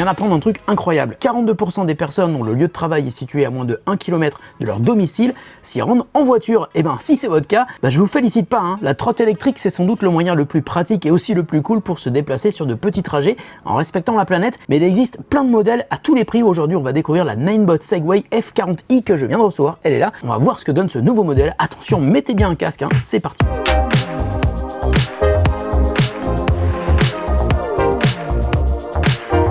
viens d'apprendre un truc incroyable. 42% des personnes dont le lieu de travail est situé à moins de 1 km de leur domicile s'y rendent en voiture. Et ben si c'est votre cas, je vous félicite pas, hein. La trotte électrique, c'est sans doute le moyen le plus pratique et aussi le plus cool pour se déplacer sur de petits trajets en respectant la planète, mais il existe plein de modèles à tous les prix. Aujourd'hui, on va découvrir la Ninebot Segway F40i que je viens de recevoir. Elle est là, on va voir ce que donne ce nouveau modèle. Attention, mettez bien un casque, hein. C'est parti.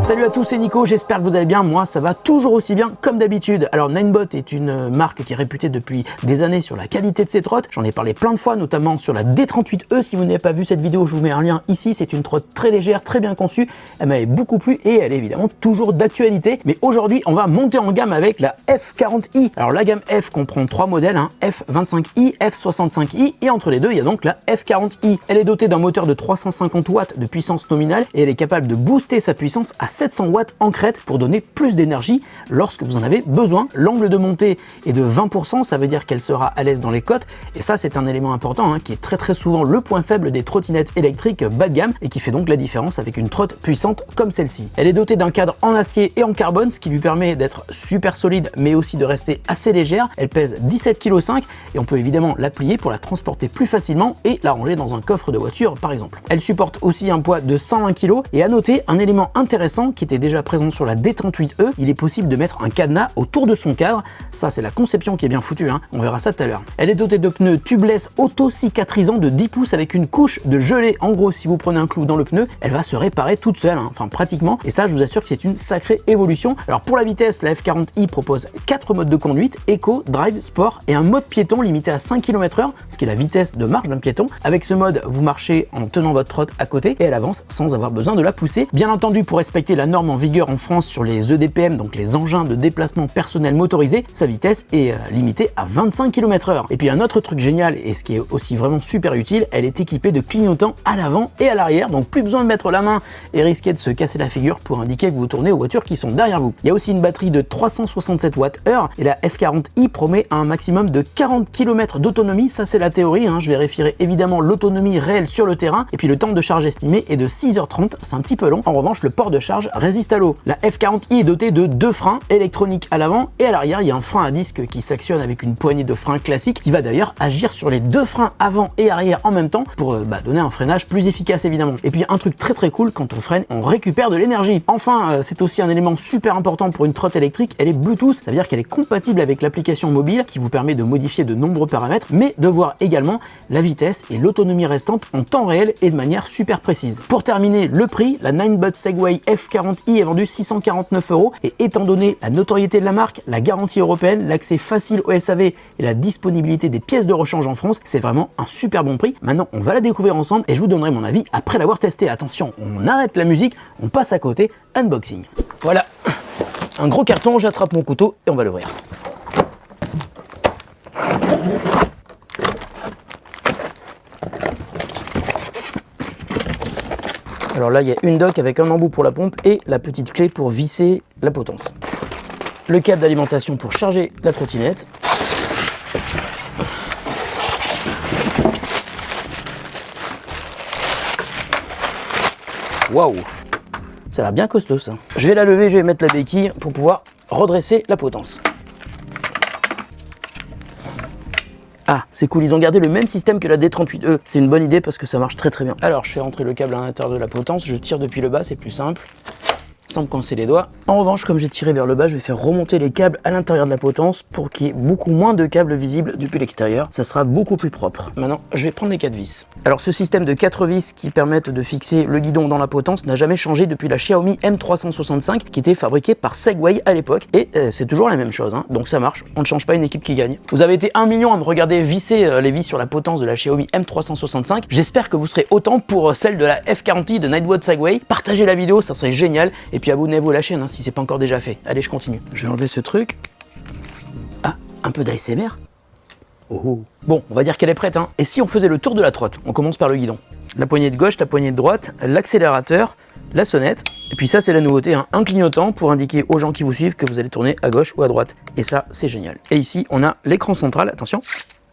Salut à tous, c'est Nico, j'espère que vous allez bien. Moi, ça va toujours aussi bien comme d'habitude. Alors, Ninebot est une marque qui est réputée depuis des années sur la qualité de ses trottes. J'en ai parlé plein de fois, notamment sur la D38E. Si vous n'avez pas vu cette vidéo, je vous mets un lien ici. C'est une trotte très légère, très bien conçue. Elle m'avait beaucoup plu et elle est évidemment toujours d'actualité. Mais aujourd'hui, on va monter en gamme avec la F40i. Alors, la gamme F comprend 3 modèles, hein, F25i, F65i et entre les deux, il y a donc la F40i. Elle est dotée d'un moteur de 350 watts de puissance nominale et elle est capable de booster sa puissance à 700 watts en crête pour donner plus d'énergie lorsque vous en avez besoin. L'angle de montée est de 20%, ça veut dire qu'elle sera à l'aise dans les côtes et ça c'est un élément important, hein, qui est très souvent le point faible des trottinettes électriques bas de gamme et qui fait donc la différence avec une trotte puissante comme celle-ci. Elle est dotée d'un cadre en acier et en carbone, ce qui lui permet d'être super solide mais aussi de rester assez légère. Elle pèse 17,5 kg et on peut évidemment la plier pour la transporter plus facilement et la ranger dans un coffre de voiture par exemple. Elle supporte aussi un poids de 120 kg et à noter un élément intéressant qui était déjà présent sur la D38E, il est possible de mettre un cadenas autour de son cadre. Ça, c'est la conception qui est bien foutue, hein. On verra ça tout à l'heure. Elle est dotée de pneus tubeless auto-cicatrisants de 10 pouces avec une couche de gelée. En gros, si vous prenez un clou dans le pneu, elle va se réparer toute seule, hein. Enfin pratiquement. Et ça, je vous assure que c'est une sacrée évolution. Alors pour la vitesse, la F40i propose 4 modes de conduite, Eco, Drive, Sport et un mode piéton limité à 5 km/h, ce qui est la vitesse de marche d'un piéton. Avec ce mode, vous marchez en tenant votre trotte à côté et elle avance sans avoir besoin de la pousser. Bien entendu, pour respecter la norme en vigueur en France sur les EDPM, donc les engins de déplacement personnel motorisés, sa vitesse est limitée à 25 km/h. Et puis un autre truc génial, et ce qui est aussi vraiment super utile, elle est équipée de clignotants à l'avant et à l'arrière, donc plus besoin de mettre la main et risquer de se casser la figure pour indiquer que vous tournez aux voitures qui sont derrière vous. Il y a aussi une batterie de 367 Wh et la F40i promet un maximum de 40 km d'autonomie. Ça c'est la théorie, hein. Je vérifierai évidemment l'autonomie réelle sur le terrain et puis le temps de charge estimé est de 6h30, c'est un petit peu long. En revanche, le port de charge résiste à l'eau. La F40i est dotée de 2 freins électroniques à l'avant et à l'arrière, il y a un frein à disque qui s'actionne avec une poignée de frein classique qui va d'ailleurs agir sur les 2 freins avant et arrière en même temps pour donner un freinage plus efficace évidemment. Et puis un truc très cool, quand on freine, on récupère de l'énergie. Enfin, c'est aussi un élément super important pour une trotte électrique, elle est Bluetooth, ça veut dire qu'elle est compatible avec l'application mobile qui vous permet de modifier de nombreux paramètres, mais de voir également la vitesse et l'autonomie restante en temps réel et de manière super précise. Pour terminer, le prix, la Ninebot Segway F40i est vendue 649 € et étant donné la notoriété de la marque, la garantie européenne, l'accès facile au SAV et la disponibilité des pièces de rechange en France, c'est vraiment un super bon prix. Maintenant, on va la découvrir ensemble et je vous donnerai mon avis après l'avoir testé. Attention, on arrête la musique, on passe à côté, unboxing. Voilà, un gros carton, j'attrape mon couteau et on va l'ouvrir. Alors là, il y a une dock avec un embout pour la pompe et la petite clé pour visser la potence. Le câble d'alimentation pour charger la trottinette. Waouh! Ça a l'air bien costaud ça. Je vais la lever, je vais mettre la béquille pour pouvoir redresser la potence. Ah, c'est cool, ils ont gardé le même système que la D38E. C'est une bonne idée parce que ça marche très bien. Alors, je fais rentrer le câble à l'intérieur de la potence, je tire depuis le bas, c'est plus simple, sans me coincer les doigts. En revanche, comme j'ai tiré vers le bas, je vais faire remonter les câbles à l'intérieur de la potence pour qu'il y ait beaucoup moins de câbles visibles depuis l'extérieur. Ça sera beaucoup plus propre. Maintenant, je vais prendre les 4 vis. Alors, ce système de 4 vis qui permettent de fixer le guidon dans la potence n'a jamais changé depuis la Xiaomi M365 qui était fabriquée par Segway à l'époque. Et c'est toujours la même chose, hein. Donc ça marche. On ne change pas une équipe qui gagne. Vous avez été 1 million à me regarder visser les vis sur la potence de la Xiaomi M365. J'espère que vous serez autant pour celle de la F40i de Ninebot Segway. Partagez la vidéo, ça serait génial. Et puis abonnez-vous à la chaîne hein, si c'est pas encore déjà fait. Allez, je continue. Je vais enlever ce truc. Ah, un peu d'ASMR. Oh. Bon, on va dire qu'elle est prête. Hein. Et si on faisait le tour de la trotte? On commence par le guidon. La poignée de gauche, la poignée de droite, l'accélérateur, la sonnette. Et puis ça, c'est la nouveauté, hein, un clignotant pour indiquer aux gens qui vous suivent que vous allez tourner à gauche ou à droite. Et ça, c'est génial. Et ici, on a l'écran central, attention,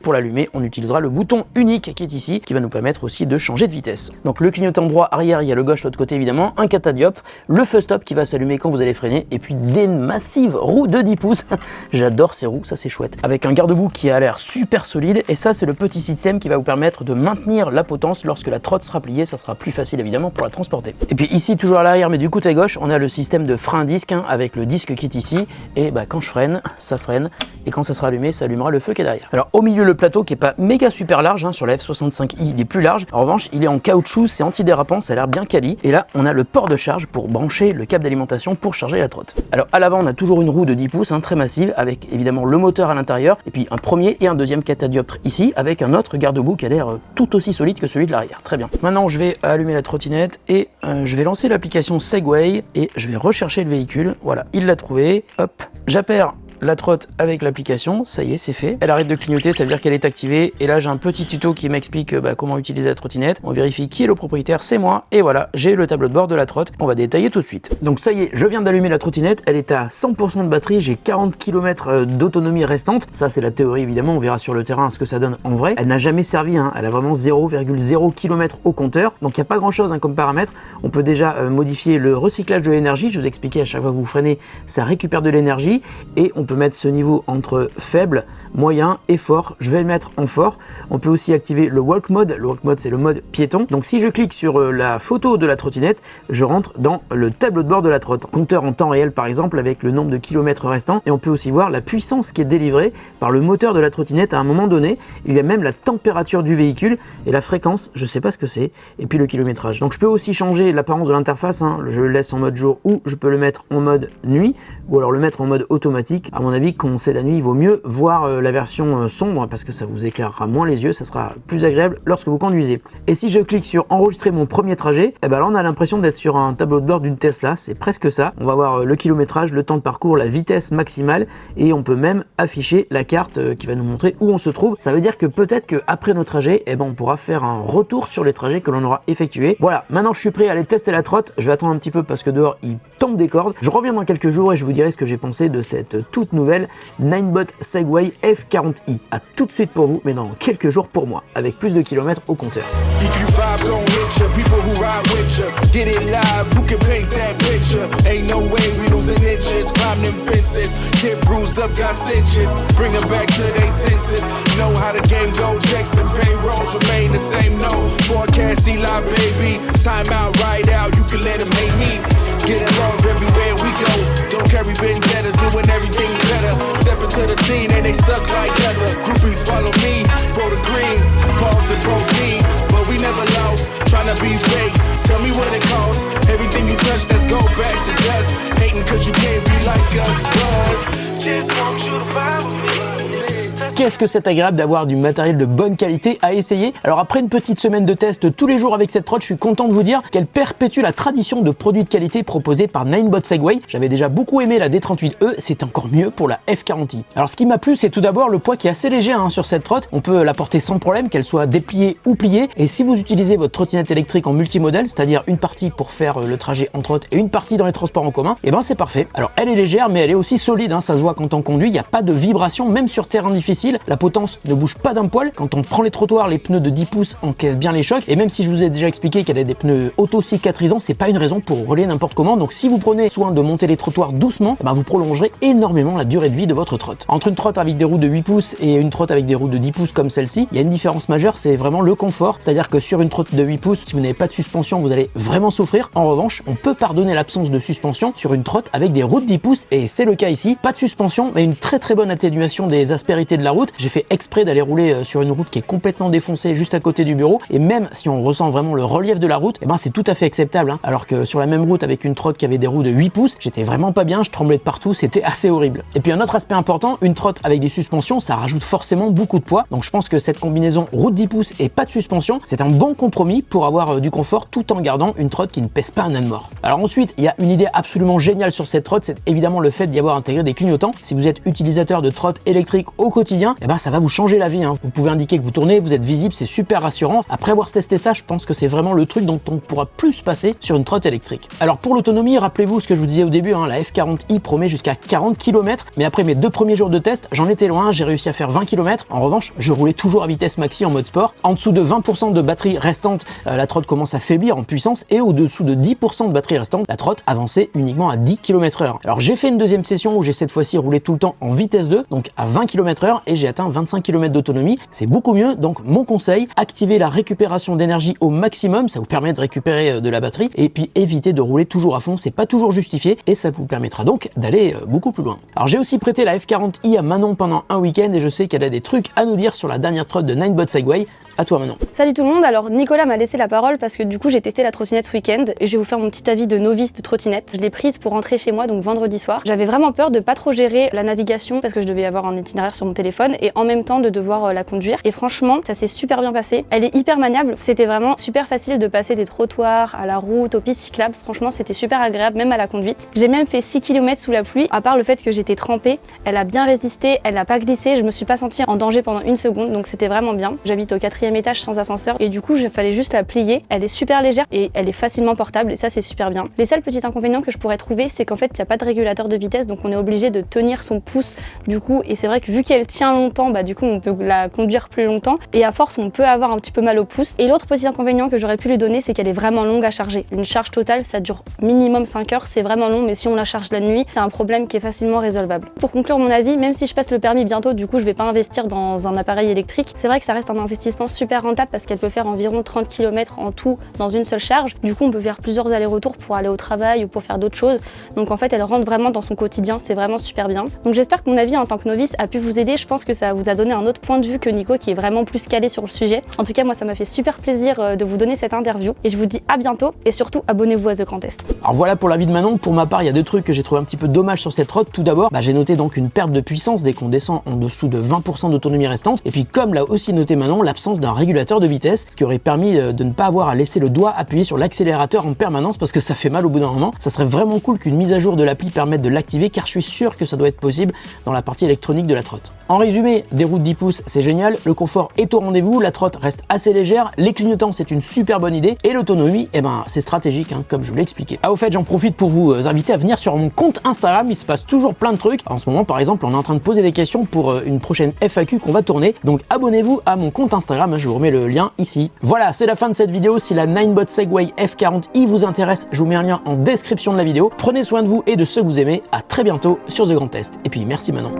pour l'allumer, on utilisera le bouton unique qui est ici, qui va nous permettre aussi de changer de vitesse. Donc le clignotant droit arrière, il y a le gauche de l'autre côté évidemment, un catadioptre, le feu stop qui va s'allumer quand vous allez freiner, et puis des massives roues de 10 pouces. J'adore ces roues, ça c'est chouette. Avec un garde-boue qui a l'air super solide, et ça c'est le petit système qui va vous permettre de maintenir la potence lorsque la trotte sera pliée, ça sera plus facile évidemment pour la transporter. Et puis ici, toujours à l'arrière mais du côté gauche, on a le système de frein disque avec le disque qui est ici, et quand je freine, ça freine, et quand ça sera allumé, ça allumera le feu qui est derrière. Alors au milieu, le plateau qui est pas méga super large, sur la F65i il est plus large, en revanche il est en caoutchouc, c'est antidérapant, ça a l'air bien quali, et là on a le port de charge pour brancher le câble d'alimentation pour charger la trotte. Alors à l'avant on a toujours une roue de 10 pouces, très massive, avec évidemment le moteur à l'intérieur, et puis un premier et un deuxième catadioptre ici, avec un autre garde-boue qui a l'air tout aussi solide que celui de l'arrière. Très bien. Maintenant je vais allumer la trottinette et je vais lancer l'application Segway et je vais rechercher le véhicule. Voilà, il l'a trouvé. Hop, j'appaire la trotte avec l'application, ça y est, c'est fait. Elle arrête de clignoter, ça veut dire qu'elle est activée. Et là, j'ai un petit tuto qui m'explique comment utiliser la trottinette. On vérifie qui est le propriétaire, c'est moi. Et voilà, j'ai le tableau de bord de la trotte qu'on va détailler tout de suite. Donc ça y est, je viens d'allumer la trottinette. Elle est à 100% de batterie. J'ai 40 km d'autonomie restante. Ça, c'est la théorie, évidemment. On verra sur le terrain ce que ça donne en vrai. Elle n'a jamais servi. Elle a vraiment 0,0 km au compteur. Donc il n'y a pas grand-chose comme paramètre. On peut déjà modifier le recyclage de l'énergie. Je vous expliquais, à chaque fois que vous freinez, ça récupère de l'énergie. Et on peut mettre ce niveau entre faible, moyen et fort. Je vais le mettre en fort. On peut aussi activer le walk mode. Le walk mode, c'est le mode piéton. Donc si je clique sur la photo de la trottinette, je rentre dans le tableau de bord de la trotte. Compteur en temps réel par exemple, avec le nombre de kilomètres restants, et on peut aussi voir la puissance qui est délivrée par le moteur de la trottinette à un moment donné. Il y a même la température du véhicule et la fréquence, je sais pas ce que c'est, et puis le kilométrage. Donc je peux aussi changer l'apparence de l'interface, je le laisse en mode jour ou je peux le mettre en mode nuit, ou alors le mettre en mode automatique. À mon avis, quand c'est la nuit, il vaut mieux voir la version sombre parce que ça vous éclairera moins les yeux, ça sera plus agréable lorsque vous conduisez. Et si je clique sur enregistrer mon premier trajet, là on a l'impression d'être sur un tableau de bord d'une Tesla, c'est presque ça. On va voir le kilométrage, le temps de parcours, la vitesse maximale, et on peut même afficher la carte qui va nous montrer où on se trouve. Ça veut dire que peut-être qu'après nos trajets, on pourra faire un retour sur les trajets que l'on aura effectués. Voilà, maintenant je suis prêt à aller tester la trotte. Je vais attendre un petit peu parce que dehors il tombe des cordes. Je reviens dans quelques jours et je vous dirai ce que j'ai pensé de cette toute nouvelle Ninebot Segway F40i. A tout de suite pour vous, mais dans quelques jours pour moi, avec plus de kilomètres au compteur. Get along everywhere we go. Don't carry vendettas, doing everything better. Step into the scene and they stuck like leather. Groupies follow me for the green. Pause to proceed, but we never lost. Tryna be fake. Tell me what it costs. Everything you touch, let's go back to dust. Hating cause you can't be like us. Lord, just want you to follow me. Qu'est-ce que c'est agréable d'avoir du matériel de bonne qualité à essayer. Alors après une petite semaine de test tous les jours avec cette trotte, je suis content de vous dire qu'elle perpétue la tradition de produits de qualité proposés par Ninebot Segway. J'avais déjà beaucoup aimé la D38E, c'est encore mieux pour la F40i. Alors ce qui m'a plu, c'est tout d'abord le poids qui est assez léger sur cette trotte. On peut la porter sans problème, qu'elle soit dépliée ou pliée. Et si vous utilisez votre trottinette électrique en multimodèle, c'est-à-dire une partie pour faire le trajet en trotte et une partie dans les transports en commun, c'est parfait. Alors elle est légère, mais elle est aussi solide, ça se voit quand on conduit, il n'y a pas de vibration, même sur terrain difficile. La potence ne bouge pas d'un poil. Quand on prend les trottoirs, les pneus de 10 pouces encaissent bien les chocs. Et même si je vous ai déjà expliqué qu'elle a des pneus auto-cicatrisants, c'est pas une raison pour rouler n'importe comment. Donc si vous prenez soin de monter les trottoirs doucement, vous prolongerez énormément la durée de vie de votre trotte. Entre une trotte avec des roues de 8 pouces et une trotte avec des roues de 10 pouces comme celle-ci, il y a une différence majeure, c'est vraiment le confort. C'est-à-dire que sur une trotte de 8 pouces, si vous n'avez pas de suspension, vous allez vraiment souffrir. En revanche, on peut pardonner l'absence de suspension sur une trotte avec des roues de 10 pouces, et c'est le cas ici. Pas de suspension, mais une très bonne atténuation des aspérités de la route. J'ai fait exprès d'aller rouler sur une route qui est complètement défoncée juste à côté du bureau, et même si on ressent vraiment le relief de la route, c'est tout à fait acceptable. Alors que sur la même route avec une trotte qui avait des roues de 8 pouces, j'étais vraiment pas bien, je tremblais de partout, c'était assez horrible. Et puis un autre aspect important, une trotte avec des suspensions, ça rajoute forcément beaucoup de poids. Donc je pense que cette combinaison route 10 pouces et pas de suspension, c'est un bon compromis pour avoir du confort tout en gardant une trotte qui ne pèse pas un âne mort. Alors ensuite, il y a une idée absolument géniale sur cette trotte, c'est évidemment le fait d'y avoir intégré des clignotants. Si vous êtes utilisateur de trotte électrique au quotidien, bien, et ben ça va vous changer la vie, hein. Vous pouvez indiquer que vous tournez, vous êtes visible, c'est super rassurant. Après avoir testé ça, je pense que c'est vraiment le truc dont on pourra plus passer sur une trotte électrique. Alors pour l'autonomie, rappelez-vous ce que je vous disais au début, hein, la F40i promet jusqu'à 40 km, mais après mes 2 premiers jours de test, j'en étais loin, j'ai réussi à faire 20 km. En revanche, je roulais toujours à vitesse maxi en mode sport. En dessous de 20% de batterie restante, la trotte commence à faiblir en puissance, et au-dessous de 10% de batterie restante, la trotte avançait uniquement à 10 km/h. Alors j'ai fait une deuxième session où j'ai cette fois-ci roulé tout le temps en vitesse 2, donc à 20 km/h, et j'ai atteint 25 km d'autonomie. C'est beaucoup mieux, donc mon conseil, activez la récupération d'énergie au maximum, ça vous permet de récupérer de la batterie, et puis évitez de rouler toujours à fond, c'est pas toujours justifié, et ça vous permettra donc d'aller beaucoup plus loin. Alors j'ai aussi prêté la F40i à Manon pendant un week-end, et je sais qu'elle a des trucs à nous dire sur la dernière trotte de Ninebot Segway. À toi Manon. Salut tout le monde, alors Nicolas m'a laissé la parole parce que du coup j'ai testé la trottinette ce week-end et je vais vous faire mon petit avis de novice de trottinette. Je l'ai prise pour rentrer chez moi, donc vendredi soir. J'avais vraiment peur de pas trop gérer la navigation parce que je devais avoir un itinéraire sur mon téléphone et en même temps de devoir la conduire. Et franchement, ça s'est super bien passé. Elle est hyper maniable, c'était vraiment super facile de passer des trottoirs à la route, aux pistes cyclables. Franchement, c'était super agréable même à la conduite. J'ai même fait 6 km sous la pluie, à part le fait que j'étais trempée. Elle a bien résisté, elle n'a pas glissé, je me suis pas sentie en danger pendant une seconde, donc c'était vraiment bien. J'habite au 4e étage sans ascenseur et du coup il fallait juste la plier. Elle est super légère et elle est facilement portable et ça c'est super bien. Les seuls petits inconvénients que je pourrais trouver, c'est qu'en fait il n'y a pas de régulateur de vitesse, donc on est obligé de tenir son pouce du coup, et c'est vrai que vu qu'elle tient longtemps, bah du coup on peut la conduire plus longtemps et à force on peut avoir un petit peu mal au pouce. Et l'autre petit inconvénient que j'aurais pu lui donner, c'est qu'elle est vraiment longue à charger. Une charge totale ça dure minimum 5 heures, c'est vraiment long, mais si on la charge la nuit, c'est un problème qui est facilement résolvable. Pour conclure mon avis, même si je passe le permis bientôt, du coup je vais pas investir dans un appareil électrique, c'est vrai que ça reste un investissement super rentable parce qu'elle peut faire environ 30 km en tout dans une seule charge. Du coup, on peut faire plusieurs allers-retours pour aller au travail ou pour faire d'autres choses. Donc en fait, elle rentre vraiment dans son quotidien, c'est vraiment super bien. Donc j'espère que mon avis en tant que novice a pu vous aider. Je pense que ça vous a donné un autre point de vue que Nico qui est vraiment plus calé sur le sujet. En tout cas, moi ça m'a fait super plaisir de vous donner cette interview et je vous dis à bientôt et surtout abonnez-vous à The Grand Test. Alors voilà pour l'avis de Manon. Pour ma part, il y a deux trucs que j'ai trouvé un petit peu dommage sur cette trotte. Tout d'abord, j'ai noté donc une perte de puissance dès qu'on descend en dessous de 20% d'autonomie restante. Et puis comme l'a aussi noté Manon, l'absence d'un régulateur de vitesse, ce qui aurait permis de ne pas avoir à laisser le doigt appuyé sur l'accélérateur en permanence parce que ça fait mal au bout d'un moment. Ça serait vraiment cool qu'une mise à jour de l'appli permette de l'activer car je suis sûr que ça doit être possible dans la partie électronique de la trotte. En résumé, des roues de 10 pouces, c'est génial, le confort est au rendez-vous, la trotte reste assez légère, les clignotants c'est une super bonne idée et l'autonomie, c'est stratégique comme je vous l'ai expliqué. Ah au fait, j'en profite pour vous inviter à venir sur mon compte Instagram, il se passe toujours plein de trucs. En ce moment par exemple, on est en train de poser des questions pour une prochaine FAQ qu'on va tourner, donc abonnez-vous à mon compte Instagram, je vous remets le lien ici. Voilà, c'est la fin de cette vidéo. Si la Ninebot Segway F40i vous intéresse, je vous mets un lien en description de la vidéo. Prenez soin de vous et de ceux que vous aimez. À très bientôt sur The Grand Test. Et puis merci Manon.